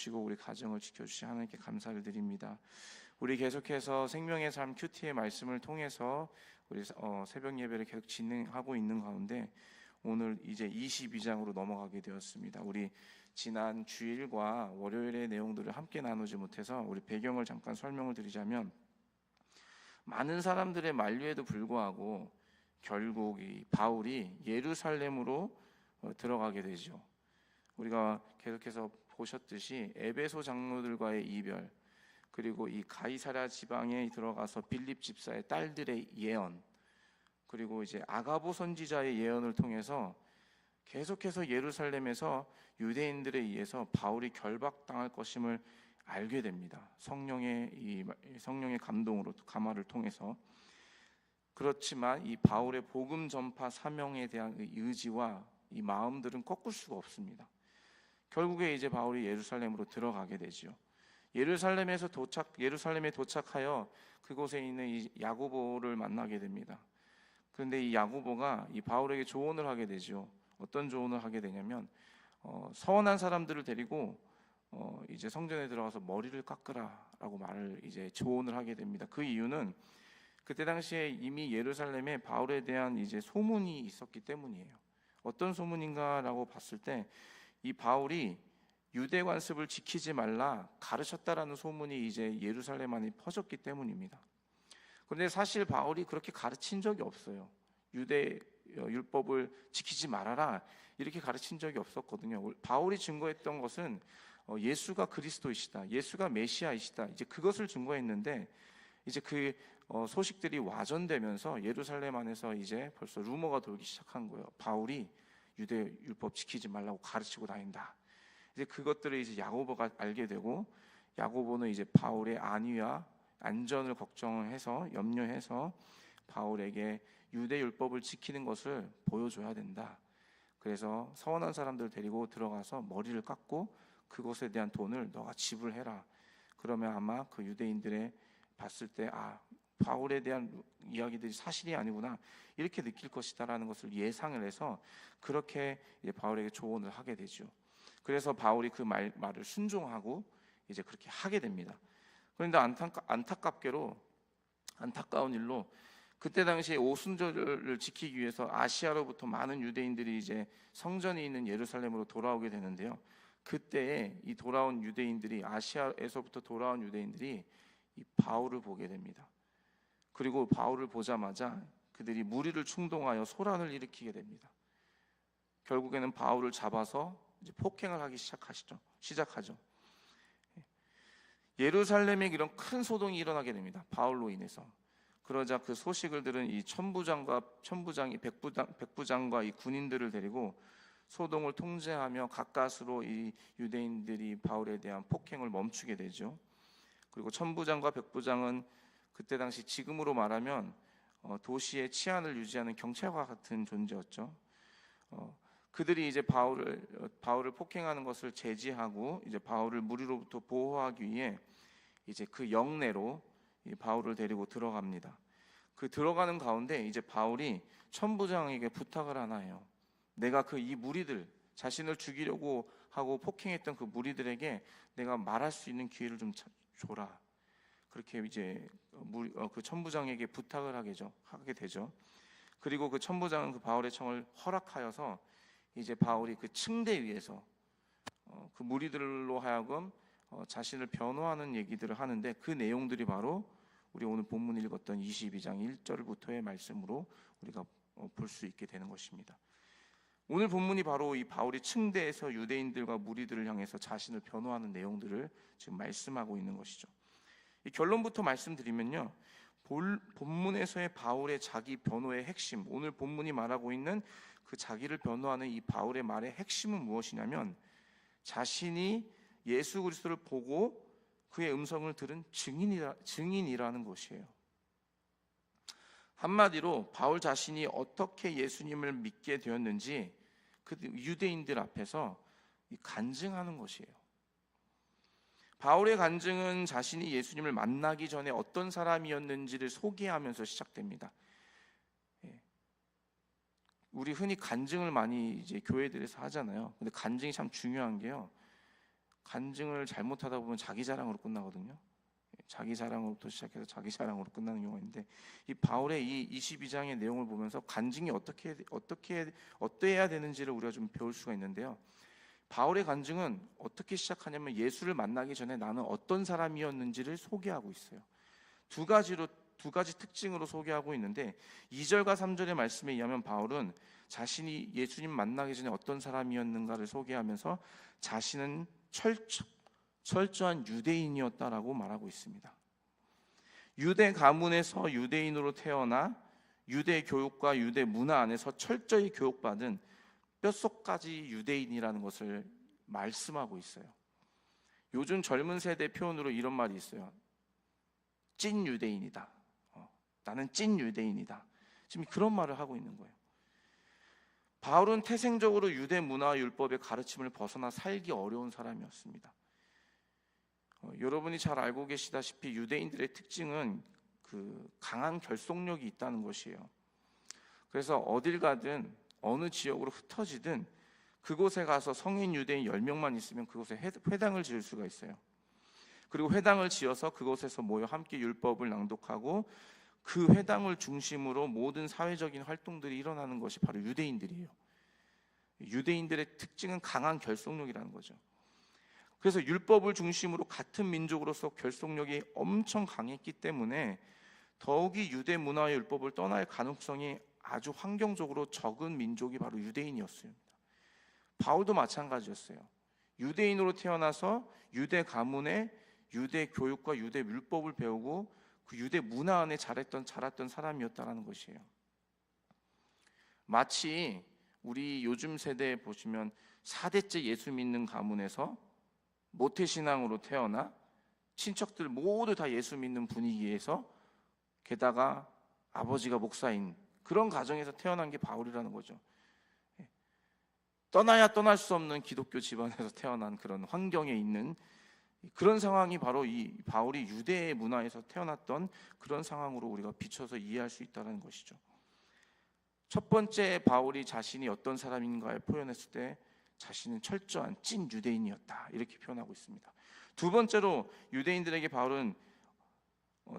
지켜주시고 우리 가정을 지켜주시 하나님께 감사를 드립니다. 우리 계속해서 생명의 삶 큐티의 말씀을 통해서 우리 새벽 예배를 계속 진행하고 있는 가운데 오늘 이제 22장으로 넘어가게 되었습니다. 우리 지난 주일과 월요일의 내용들을 함께 나누지 못해서 우리 배경을 잠깐 설명을 드리자면, 많은 사람들의 만류에도 불구하고 결국 이 바울이 예루살렘으로 들어가게 되죠. 우리가 계속해서 보셨듯이 에베소 장로들과의 이별, 그리고 이 가이사랴 지방에 들어가서 빌립 집사의 딸들의 예언, 그리고 이제 아가보 선지자의 예언을 통해서 계속해서 예루살렘에서 유대인들에 의해서 바울이 결박당할 것임을 알게 됩니다. 성령의 감동으로, 감화를 통해서. 그렇지만 이 바울의 복음 전파 사명에 대한 의지와 이 마음들은 꺾을 수가 없습니다. 결국에 이제 바울이 예루살렘으로 들어가게 되죠. 예루살렘에 도착하여 그곳에 있는 이 야고보를 만나게 됩니다. 그런데 이 야고보가 이 바울에게 조언을 하게 되죠. 어떤 조언을 하게 되냐면, 서원한 사람들을 데리고 이제 성전에 들어가서 머리를 깎으라라고 말을 이제 조언을 하게 됩니다. 그 이유는 그때 당시에 이미 예루살렘에 바울에 대한 이제 소문이 있었기 때문이에요. 어떤 소문인가라고 봤을 때, 이 바울이 유대 관습을 지키지 말라 가르쳤다라는 소문이 이제 예루살렘 안에 퍼졌기 때문입니다. 그런데 사실 바울이 그렇게 가르친 적이 없어요. 유대 율법을 지키지 말아라 이렇게 가르친 적이 없었거든요. 바울이 증거했던 것은 예수가 그리스도이시다, 예수가 메시아이시다, 이제 그것을 증거했는데, 이제 그 소식들이 와전되면서 예루살렘 안에서 이제 벌써 루머가 돌기 시작한 거예요. 바울이 유대 율법 지키지 말라고 가르치고 다닌다. 이제 그것들을 이제 야고보가 알게 되고, 야고보는 이제 바울의 안위와 안전을 걱정해서, 염려해서 바울에게 유대 율법을 지키는 것을 보여줘야 된다. 그래서 서원한 사람들을 데리고 들어가서 머리를 깎고 그것에 대한 돈을 너가 지불해라. 그러면 아마 그 유대인들의 봤을 때, 바울에 대한 이야기들이 사실이 아니구나 이렇게 느낄 것이다라는 것을 예상을 해서 그렇게 이제 바울에게 조언을 하게 되죠. 그래서 바울이 그 말을 순종하고 이제 그렇게 하게 됩니다. 그런데 안타까운 일로 그때 당시에 오순절을 지키기 위해서 아시아로부터 많은 유대인들이 이제 성전이 있는 예루살렘으로 돌아오게 되는데요. 그때에 이 돌아온 유대인들이, 아시아에서부터 돌아온 유대인들이 이 바울을 보게 됩니다. 그리고 바울을 보자마자 그들이 무리를 충동하여 소란을 일으키게 됩니다. 결국에는 바울을 잡아서 이제 폭행을 하기 시작하죠. 예루살렘에 이런 큰 소동이 일어나게 됩니다. 바울로 인해서. 그러자 그 소식을 들은 이 백부장과 이 군인들을 데리고 소동을 통제하며 가까스로 이 유대인들이 바울에 대한 폭행을 멈추게 되죠. 그리고 천부장과 백부장은 그때 당시 지금으로 말하면 도시의 치안을 유지하는 경찰과 같은 존재였죠. 그들이 이제 바울을 폭행하는 것을 제지하고 이제 바울을 무리로부터 보호하기 위해 이제 그 영내로 이 바울을 데리고 들어갑니다. 그 들어가는 가운데 이제 바울이 천부장에게 부탁을 하나 해요. 내가 이 무리들, 자신을 죽이려고 하고 폭행했던 그 무리들에게 내가 말할 수 있는 기회를 좀 줘라. 그렇게 이제 그 천부장에게 부탁을 하게 되죠. 그리고 그 천부장은 그 바울의 청을 허락하여서 이제 바울이 그 층대 위에서 그 무리들로 하여금 자신을 변호하는 얘기들을 하는데, 그 내용들이 바로 우리 오늘 본문 읽었던 22장 1절부터의 말씀으로 우리가 볼 수 있게 되는 것입니다. 오늘 본문이 바로 이 바울이 층대에서 유대인들과 무리들을 향해서 자신을 변호하는 내용들을 지금 말씀하고 있는 것이죠. 이 결론부터 말씀드리면요, 본문에서의 바울의 자기 변호의 핵심, 오늘 본문이 말하고 있는 그 자기를 변호하는 이 바울의 말의 핵심은 무엇이냐면, 자신이 예수 그리스도를 보고 그의 음성을 들은 증인이라는 것이에요. 한마디로 바울 자신이 어떻게 예수님을 믿게 되었는지 그 유대인들 앞에서 간증하는 것이에요. 바울의 간증은 자신이 예수님을 만나기 전에 어떤 사람이었는지를 소개하면서 시작됩니다. 우리 흔히 간증을 많이 이제 교회들에서 하잖아요. 근데 간증이 참 중요한 게요, 간증을 잘못하다 보면 자기 자랑으로 끝나거든요. 자기 자랑으로부터 시작해서 자기 자랑으로 끝나는 경우가 있는데, 이 바울의 이 22장의 내용을 보면서 간증이 어떠해야 되는지를 우리가 좀 배울 수가 있는데요. 바울의 간증은 어떻게 시작하냐면 예수를 만나기 전에 나는 어떤 사람이었는지를 소개하고 있어요. 두 가지 특징으로 소개하고 있는데, 2절과 3절의 말씀에 의하면 바울은 자신이 예수님 만나기 전에 어떤 사람이었는가를 소개하면서 자신은 철저한 유대인이었다라고 말하고 있습니다. 유대 가문에서 유대인으로 태어나 유대 교육과 유대 문화 안에서 철저히 교육받은 뼛속까지 유대인이라는 것을 말씀하고 있어요. 요즘 젊은 세대 표현으로 이런 말이 있어요. 찐 유대인이다. 나는 찐 유대인이다. 지금 그런 말을 하고 있는 거예요. 바울은 태생적으로 유대 문화와 율법의 가르침을 벗어나 살기 어려운 사람이었습니다. 여러분이 잘 알고 계시다시피 유대인들의 특징은 그 강한 결속력이 있다는 것이에요. 그래서 어딜 가든 어느 지역으로 흩어지든 그곳에 가서 성인 유대인 10명만 있으면 그곳에 회당을 지을 수가 있어요. 그리고 회당을 지어서 그곳에서 모여 함께 율법을 낭독하고 그 회당을 중심으로 모든 사회적인 활동들이 일어나는 것이 바로 유대인들이에요. 유대인들의 특징은 강한 결속력이라는 거죠. 그래서 율법을 중심으로 같은 민족으로서 결속력이 엄청 강했기 때문에 더욱이 유대 문화의 율법을 떠날 가능성이 아주 환경적으로 적은 민족이 바로 유대인이었습니다. 바울도 마찬가지였어요. 유대인으로 태어나서 유대 가문의 유대 교육과 유대 율법을 배우고 그 유대 문화 안에 자랐던 사람이었다는 것이에요. 마치 우리 요즘 세대에 보시면 4대째 예수 믿는 가문에서 모태신앙으로 태어나 친척들 모두 다 예수 믿는 분위기에서 게다가 아버지가 목사인 그런 가정에서 태어난 게 바울이라는 거죠. 떠나야 떠날 수 없는 기독교 집안에서 태어난 그런 환경에 있는 그런 상황이 바로 이 바울이 유대의 문화에서 태어났던 그런 상황으로 우리가 비춰서 이해할 수 있다는 것이죠. 첫 번째 바울이 자신이 어떤 사람인가를 표현했을 때 자신은 철저한 찐 유대인이었다 이렇게 표현하고 있습니다. 두 번째로 유대인들에게 바울은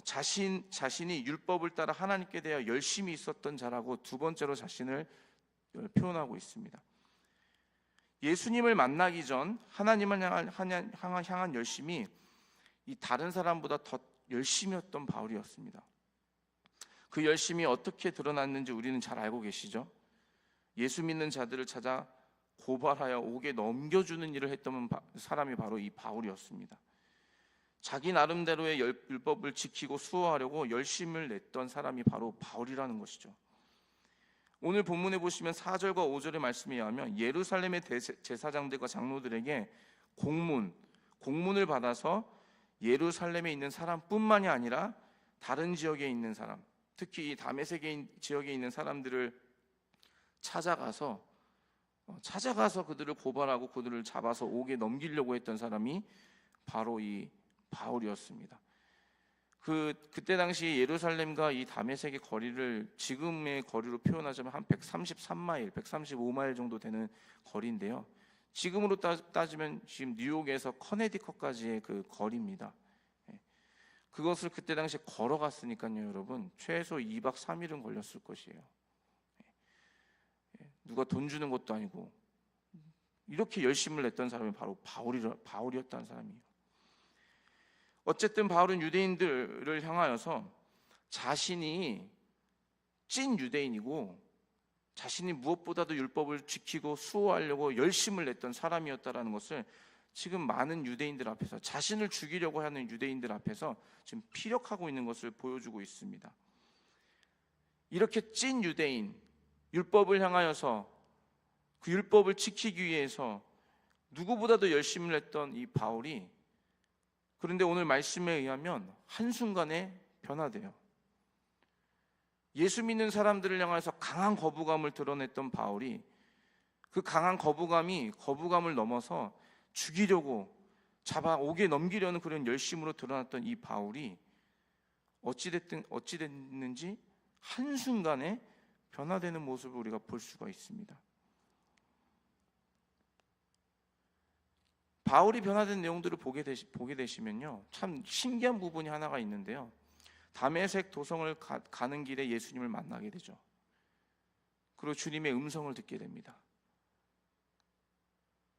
자신이 율법을 따라 하나님께 대하여 열심히 있었던 자라고 두 번째로 자신을 표현하고 있습니다. 예수님을 만나기 전 하나님을 향한 열심이 이 다른 사람보다 더 열심이었던 바울이었습니다. 그 열심이 어떻게 드러났는지 우리는 잘 알고 계시죠? 예수 믿는 자들을 찾아 고발하여 옥에 넘겨주는 일을 했던 사람이 바로 이 바울이었습니다. 자기 나름대로의 율법을 지키고 수호하려고 열심을 냈던 사람이 바로 바울이라는 것이죠. 오늘 본문에 보시면 4절과 5절의 말씀에 의하면 예루살렘의 제사장들과 장로들에게 공문을 받아서 예루살렘에 있는 사람뿐만이 아니라 다른 지역에 있는 사람, 특히 이 다메섹 지역에 있는 사람들을 찾아가서 그들을 고발하고 그들을 잡아서 옥에 넘기려고 했던 사람이 바로 이 바울이었습니다. 그때 당시 예루살렘과 이 다메섹의 거리를 지금의 거리로 표현하자면 한 133마일, 135마일 정도 되는 거리인데요. 지금으로 따지면 지금 뉴욕에서 커네디컷까지의 그 거리입니다. 그것을 그때 당시에 걸어갔으니까요, 여러분 최소 2박 3일은 걸렸을 것이에요. 누가 돈 주는 것도 아니고 이렇게 열심을 냈던 사람이 바로 바울이었다는 사람이에요. 어쨌든 바울은 유대인들을 향하여서 자신이 찐 유대인이고 자신이 무엇보다도 율법을 지키고 수호하려고 열심을 냈던 사람이었다는 것을 지금 많은 유대인들 앞에서, 자신을 죽이려고 하는 유대인들 앞에서 지금 피력하고 있는 것을 보여주고 있습니다. 이렇게 찐 유대인, 율법을 향하여서 그 율법을 지키기 위해서 누구보다도 열심을 했던 이 바울이, 그런데 오늘 말씀에 의하면 한순간에 변화돼요. 예수 믿는 사람들을 향해서 강한 거부감을 드러냈던 바울이 그 강한 거부감을 넘어서 죽이려고 잡아 옥에 넘기려는 그런 열심으로 드러났던 이 바울이 어찌됐는지 한순간에 변화되는 모습을 우리가 볼 수가 있습니다. 바울이 변화된 내용들을 보게 되시면요, 참 신기한 부분이 하나가 있는데요. 다메섹 도성을 가는 길에 예수님을 만나게 되죠. 그리고 주님의 음성을 듣게 됩니다.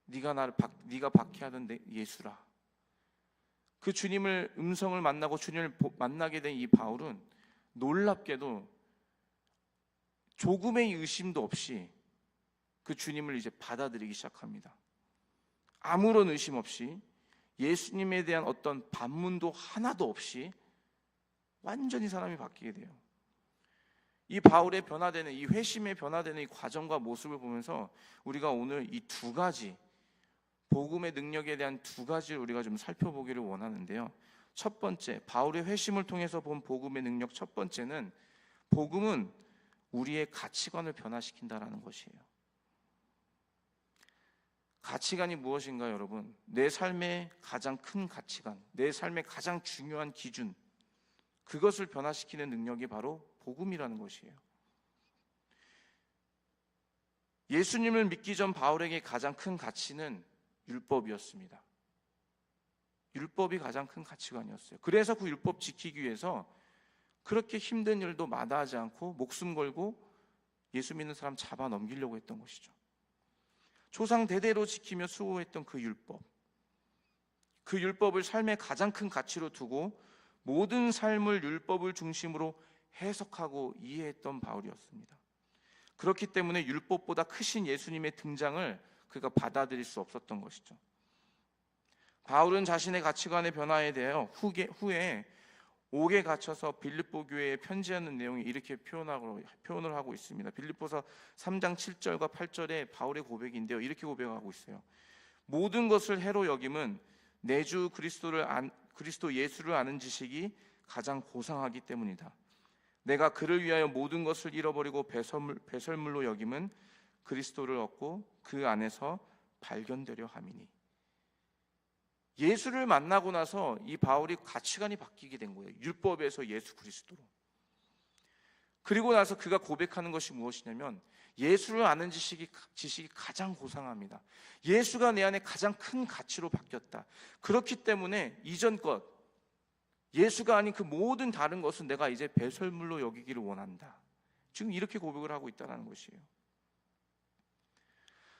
네가 박해하던 예수라. 그 주님을 음성을 만나고 주님을 만나게 된 이 바울은 놀랍게도 조금의 의심도 없이 그 주님을 이제 받아들이기 시작합니다. 아무런 의심 없이 예수님에 대한 어떤 반문도 하나도 없이 완전히 사람이 바뀌게 돼요. 이 바울의 변화되는, 이 회심의 변화되는 이 과정과 모습을 보면서 우리가 오늘 이 두 가지, 복음의 능력에 대한 두 가지를 우리가 좀 살펴보기를 원하는데요. 첫 번째, 바울의 회심을 통해서 본 복음의 능력 첫 번째는, 복음은 우리의 가치관을 변화시킨다라는 것이에요. 가치관이 무엇인가요, 여러분? 내 삶의 가장 큰 가치관, 내 삶의 가장 중요한 기준, 그것을 변화시키는 능력이 바로 복음이라는 것이에요. 예수님을 믿기 전 바울에게 가장 큰 가치는 율법이었습니다. 율법이 가장 큰 가치관이었어요. 그래서 그 율법 지키기 위해서 그렇게 힘든 일도 마다하지 않고 목숨 걸고 예수 믿는 사람 잡아 넘기려고 했던 것이죠. 조상 대대로 지키며 수호했던 그 율법을 삶의 가장 큰 가치로 두고 모든 삶을 율법을 중심으로 해석하고 이해했던 바울이었습니다. 그렇기 때문에 율법보다 크신 예수님의 등장을 그가 받아들일 수 없었던 것이죠. 바울은 자신의 가치관의 변화에 대해 후에 옥에 갇혀서 빌립보 교회에 편지하는 내용이 이렇게 표현을 하고 있습니다. 빌립보서 3장 7절과 8절에 바울의 고백인데요, 이렇게 고백하고 있어요. 모든 것을 해로 여김은 내 주 그리스도 예수를 아는 지식이 가장 고상하기 때문이다. 내가 그를 위하여 모든 것을 잃어버리고 배설물로 여김은 그리스도를 얻고 그 안에서 발견되려 함이니. 예수를 만나고 나서 이 바울이 가치관이 바뀌게 된 거예요. 율법에서 예수 그리스도로. 그리고 나서 그가 고백하는 것이 무엇이냐면, 예수를 아는 지식이 가장 고상합니다. 예수가 내 안에 가장 큰 가치로 바뀌었다. 그렇기 때문에 이전 것, 예수가 아닌 그 모든 다른 것은 내가 이제 배설물로 여기기를 원한다. 지금 이렇게 고백을 하고 있다는 것이에요.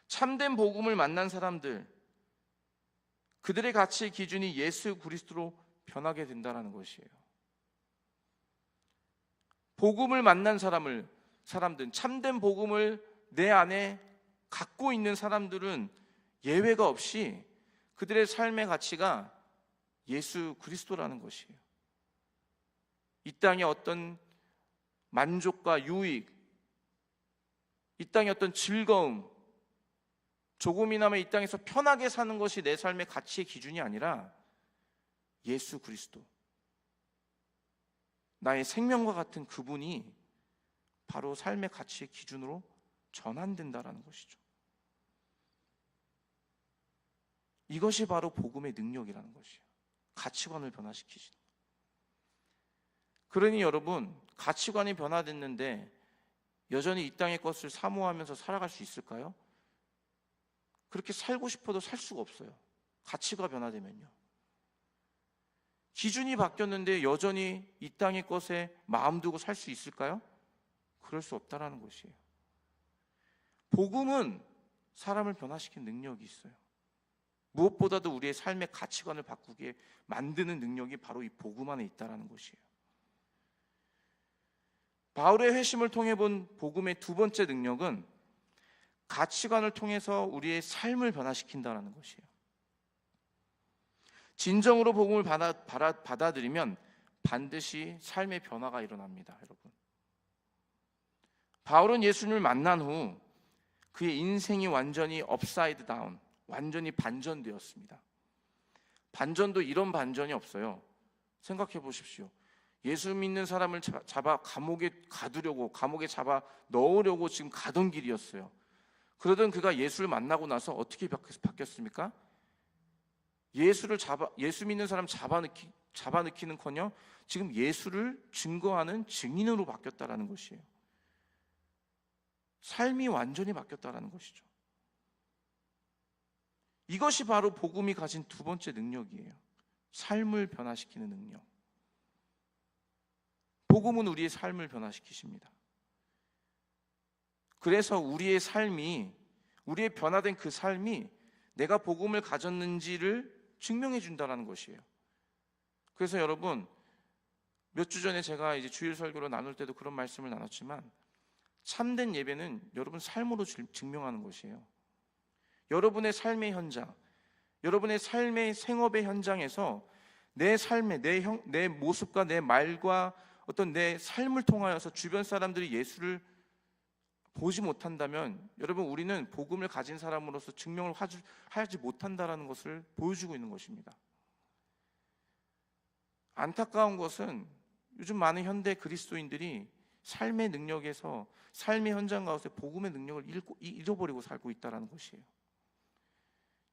참된 복음을 만난 사람들, 그들의 가치의 기준이 예수 그리스도로 변하게 된다는 것이에요. 복음을 만난 사람들은, 참된 복음을 내 안에 갖고 있는 사람들은 예외가 없이 그들의 삶의 가치가 예수 그리스도라는 것이에요. 이 땅의 어떤 만족과 유익, 이 땅의 어떤 즐거움, 조금이나마 이 땅에서 편하게 사는 것이 내 삶의 가치의 기준이 아니라 예수 그리스도, 나의 생명과 같은 그분이 바로 삶의 가치의 기준으로 전환된다라는 것이죠. 이것이 바로 복음의 능력이라는 것이에요. 가치관을 변화시키시는. 그러니 여러분, 가치관이 변화됐는데 여전히 이 땅의 것을 사모하면서 살아갈 수 있을까요? 그렇게 살고 싶어도 살 수가 없어요. 가치가 변화되면요. 기준이 바뀌었는데 여전히 이 땅의 것에 마음 두고 살 수 있을까요? 그럴 수 없다라는 것이에요. 복음은 사람을 변화시키는 능력이 있어요. 무엇보다도 우리의 삶의 가치관을 바꾸게 만드는 능력이 바로 이 복음 안에 있다라는 것이에요. 바울의 회심을 통해 본 복음의 두 번째 능력은 가치관을 통해서 우리의 삶을 변화시킨다는 것이에요. 진정으로 복음을 받아들이면 반드시 삶의 변화가 일어납니다, 여러분. 바울은 예수님을 만난 후 그의 인생이 완전히 업사이드 다운, 완전히 반전되었습니다. 반전도 이런 반전이 없어요. 생각해 보십시오. 예수 믿는 사람을 잡아 감옥에 가두려고, 감옥에 잡아 넣으려고 지금 가던 길이었어요. 그러던 그가 예수를 만나고 나서 어떻게 바뀌었습니까? 예수 믿는 사람 잡아넣기는커녕 지금 예수를 증거하는 증인으로 바뀌었다라는 것이에요. 삶이 완전히 바뀌었다라는 것이죠. 이것이 바로 복음이 가진 두 번째 능력이에요. 삶을 변화시키는 능력. 복음은 우리의 삶을 변화시키십니다. 그래서 우리의 삶이, 우리의 변화된 그 삶이 내가 복음을 가졌는지를 증명해 준다는 것이에요. 그래서 여러분, 몇 주 전에 제가 이제 주일 설교로 나눌 때도 그런 말씀을 나눴지만, 참된 예배는 여러분 삶으로 증명하는 것이에요. 여러분의 삶의 현장, 여러분의 삶의 생업의 현장에서 내 삶의 내 모습과 내 말과 어떤 내 삶을 통하여서 주변 사람들이 예수를 보지 못한다면, 여러분, 우리는 복음을 가진 사람으로서 증명을 하지 못한다는 것을 보여주고 있는 것입니다. 안타까운 것은 요즘 많은 현대 그리스도인들이 삶의 능력에서, 삶의 현장 가운데 복음의 능력을 잃어버리고 살고 있다는 것이에요.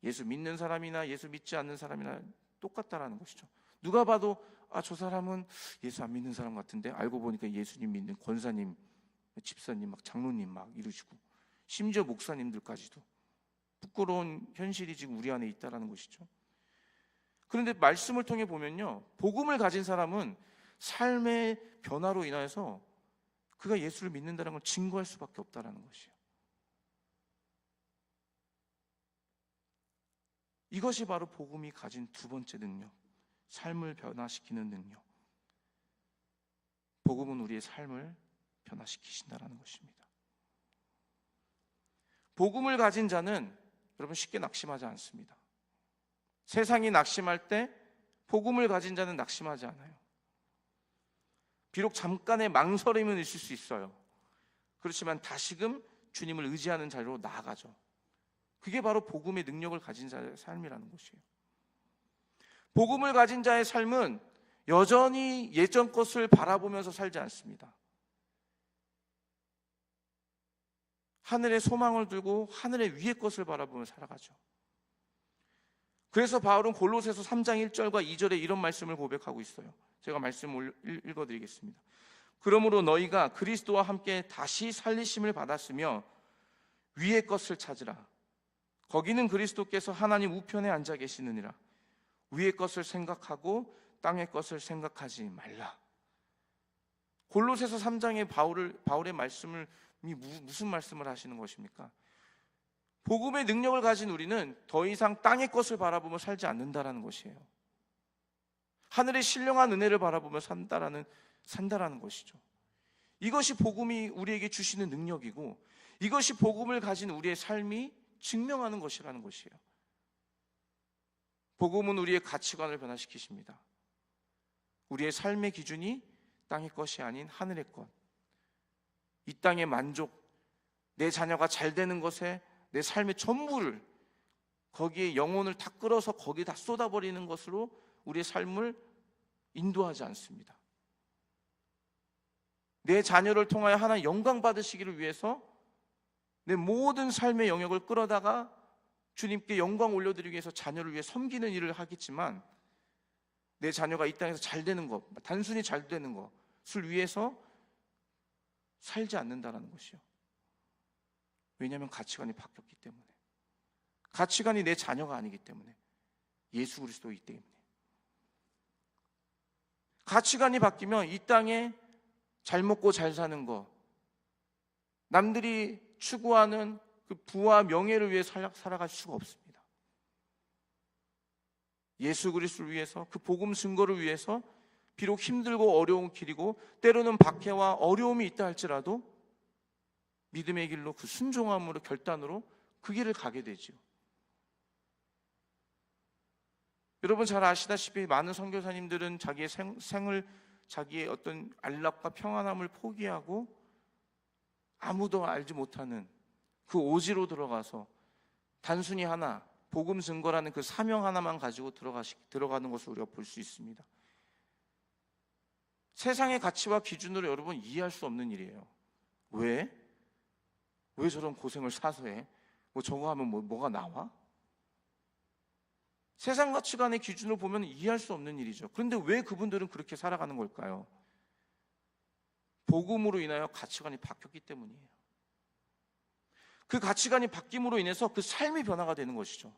예수 믿는 사람이나 예수 믿지 않는 사람이나 똑같다라는 것이죠. 누가 봐도 저 사람은 예수 안 믿는 사람 같은데, 알고 보니까 예수님 믿는 권사님, 집사님, 막 장로님 막 이러시고, 심지어 목사님들까지도. 부끄러운 현실이 지금 우리 안에 있다라는 것이죠. 그런데 말씀을 통해 보면요, 복음을 가진 사람은 삶의 변화로 인하여서 그가 예수를 믿는다는 걸 증거할 수밖에 없다라는 것이에요. 이것이 바로 복음이 가진 두 번째 능력, 삶을 변화시키는 능력. 복음은 우리의 삶을 변화시키신다라는 것입니다. 복음을 가진 자는 여러분 쉽게 낙심하지 않습니다. 세상이 낙심할 때 복음을 가진 자는 낙심하지 않아요. 비록 잠깐의 망설임은 있을 수 있어요. 그렇지만 다시금 주님을 의지하는 자리로 나아가죠. 그게 바로 복음의 능력을 가진 자의 삶이라는 것이에요. 복음을 가진 자의 삶은 여전히 예전 것을 바라보면서 살지 않습니다. 하늘에 소망을 두고 하늘의 위의 것을 바라보며 살아가죠. 그래서 바울은 골로새서 3장 1절과 2절에 이런 말씀을 고백하고 있어요. 제가 말씀을 읽어드리겠습니다. 그러므로 너희가 그리스도와 함께 다시 살리심을 받았으며 위의 것을 찾으라. 거기는 그리스도께서 하나님 우편에 앉아 계시느니라. 위의 것을 생각하고 땅의 것을 생각하지 말라. 골로새서 3장에 바울의 말씀이 무슨 말씀을 하시는 것입니까? 복음의 능력을 가진 우리는 더 이상 땅의 것을 바라보며 살지 않는다라는 것이에요. 하늘의 신령한 은혜를 바라보며 산다라는 것이죠. 이것이 복음이 우리에게 주시는 능력이고, 이것이 복음을 가진 우리의 삶이 증명하는 것이라는 것이에요. 복음은 우리의 가치관을 변화시키십니다. 우리의 삶의 기준이 땅의 것이 아닌 하늘의 것, 이 땅의 만족, 내 자녀가 잘 되는 것에 내 삶의 전부를, 거기에 영혼을 다 끌어서 거기에 다 쏟아버리는 것으로 우리의 삶을 인도하지 않습니다. 내 자녀를 통하여 하나님 영광 받으시기를 위해서 내 모든 삶의 영역을 끌어다가 주님께 영광 올려드리기 위해서 자녀를 위해 섬기는 일을 하겠지만, 내 자녀가 이 땅에서 잘 되는 것, 단순히 잘 되는 것을 위해서 살지 않는다는 것이요. 왜냐하면 가치관이 바뀌었기 때문에, 가치관이 내 자녀가 아니기 때문에, 예수 그리스도이기 때문에. 가치관이 바뀌면 이 땅에 잘 먹고 잘 사는 것, 남들이 추구하는 그 부와 명예를 위해 살아갈 수가 없습니다. 예수 그리스도를 위해서, 그 복음 증거를 위해서 비록 힘들고 어려운 길이고 때로는 박해와 어려움이 있다 할지라도 믿음의 길로, 그 순종함으로, 결단으로 그 길을 가게 되죠. 여러분 잘 아시다시피 많은 선교사님들은 자기의 생을, 자기의 어떤 안락과 평안함을 포기하고 아무도 알지 못하는 그 오지로 들어가서 단순히 하나, 복음 증거라는 그 사명 하나만 가지고 들어가는 것을 우리가 볼 수 있습니다. 세상의 가치와 기준으로 여러분 이해할 수 없는 일이에요. 왜 저런 고생을 사서 해? 저거 하면 뭐가 나와? 세상 가치관의 기준으로 보면 이해할 수 없는 일이죠. 그런데 왜 그분들은 그렇게 살아가는 걸까요? 복음으로 인하여 가치관이 바뀌었기 때문이에요. 그 가치관이 바뀜으로 인해서 그 삶이 변화가 되는 것이죠.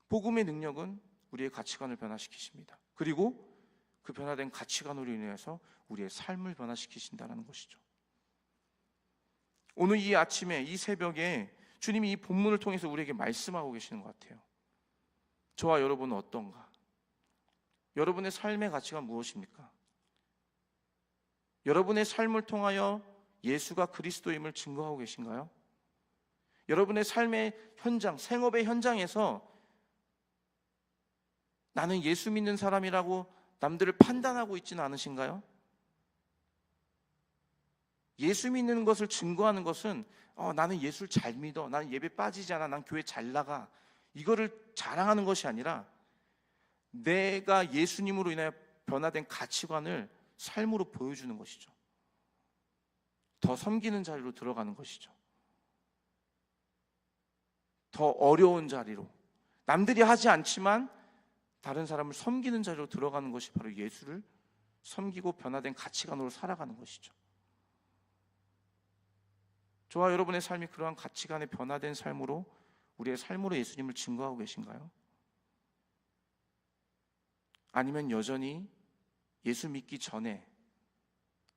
복음의 능력은 우리의 가치관을 변화시키십니다. 그리고 그 변화된 가치관으로 인해서 우리의 삶을 변화시키신다는 것이죠. 오늘 이 아침에, 이 새벽에 주님이 이 본문을 통해서 우리에게 말씀하고 계시는 것 같아요. 저와 여러분은 어떤가? 여러분의 삶의 가치가 무엇입니까? 여러분의 삶을 통하여 예수가 그리스도임을 증거하고 계신가요? 여러분의 삶의 현장, 생업의 현장에서 나는 예수 믿는 사람이라고 남들을 판단하고 있지는 않으신가요? 예수 믿는 것을 증거하는 것은 나는 예수를 잘 믿어, 나는 예배 빠지지 않아, 난 교회 잘 나가, 이거를 자랑하는 것이 아니라 내가 예수님으로 인하여 변화된 가치관을 삶으로 보여주는 것이죠. 더 섬기는 자리로 들어가는 것이죠. 더 어려운 자리로, 남들이 하지 않지만 다른 사람을 섬기는 자리로 들어가는 것이 바로 예수를 섬기고 변화된 가치관으로 살아가는 것이죠. 저와 여러분의 삶이 그러한 가치관에 변화된 삶으로, 우리의 삶으로 예수님을 증거하고 계신가요? 아니면 여전히 예수 믿기 전에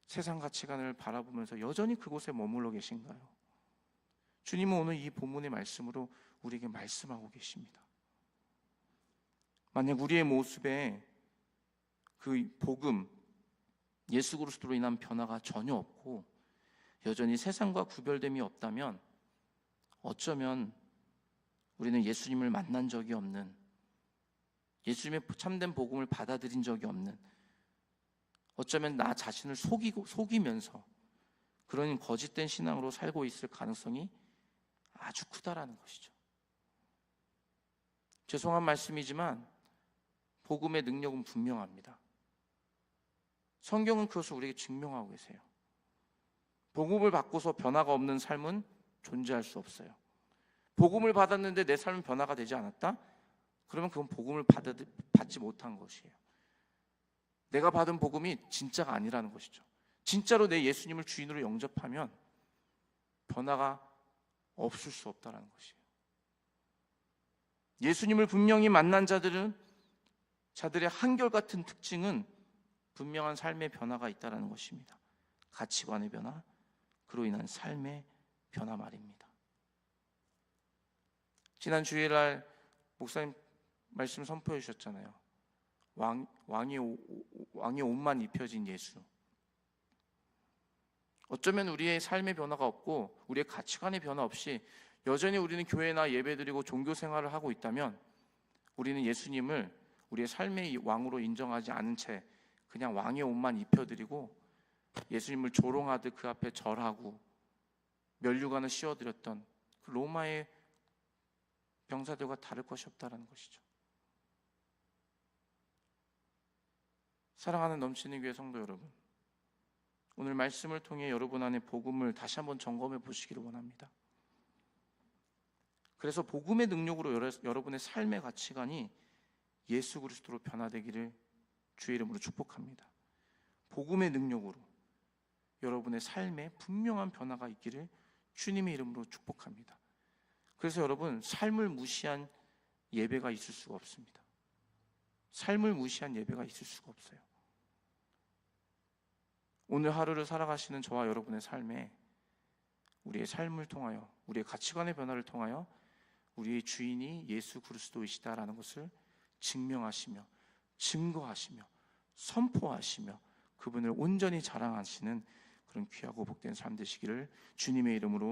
세상 가치관을 바라보면서 여전히 그곳에 머물러 계신가요? 주님은 오늘 이 본문의 말씀으로 우리에게 말씀하고 계십니다. 만약 우리의 모습에 그 복음, 예수 그리스도로 인한 변화가 전혀 없고 여전히 세상과 구별됨이 없다면 어쩌면 우리는 예수님을 만난 적이 없는, 예수님의 참된 복음을 받아들인 적이 없는, 어쩌면 나 자신을 속이면서 그런 거짓된 신앙으로 살고 있을 가능성이 아주 크다라는 것이죠. 죄송한 말씀이지만 복음의 능력은 분명합니다. 성경은 그것을 우리에게 증명하고 계세요. 복음을 받고서 변화가 없는 삶은 존재할 수 없어요. 복음을 받았는데 내 삶은 변화가 되지 않았다? 그러면 그건 복음을 받지 못한 것이에요. 내가 받은 복음이 진짜가 아니라는 것이죠. 진짜로 내 예수님을 주인으로 영접하면 변화가 없을 수 없다는 것이에요. 예수님을 분명히 만난 자들의 한결같은 특징은 분명한 삶의 변화가 있다는 것입니다. 가치관의 변화, 그로 인한 삶의 변화 말입니다. 지난 주일날 목사님 말씀 선포해 주셨잖아요. 왕의 옷만 입혀진 예수. 어쩌면 우리의 삶의 변화가 없고 우리의 가치관의 변화 없이 여전히 우리는 교회나 예배드리고 종교 생활을 하고 있다면 우리는 예수님을 우리의 삶의 왕으로 인정하지 않은 채 그냥 왕의 옷만 입혀드리고 예수님을 조롱하듯 그 앞에 절하고 면류관을 씌워드렸던 그 로마의 병사들과 다를 것이 없다는 것이죠. 사랑하는 넘치는 교회 성도 여러분, 오늘 말씀을 통해 여러분 안에 복음을 다시 한번 점검해 보시기를 원합니다. 그래서 복음의 능력으로 여러분의 삶의 가치관이 예수 그리스도로 변화되기를 주의 이름으로 축복합니다. 복음의 능력으로 여러분의 삶에 분명한 변화가 있기를 주님의 이름으로 축복합니다. 그래서 여러분, 삶을 무시한 예배가 있을 수가 없습니다. 삶을 무시한 예배가 있을 수가 없어요. 오늘 하루를 살아가시는 저와 여러분의 삶에 우리의 삶을 통하여, 우리의 가치관의 변화를 통하여 우리의 주인이 예수 그리스도이시다라는 것을 증명하시며 증거하시며 선포하시며 그분을 온전히 자랑하시는 그런 귀하고 복된 삶 되시기를 주님의 이름으로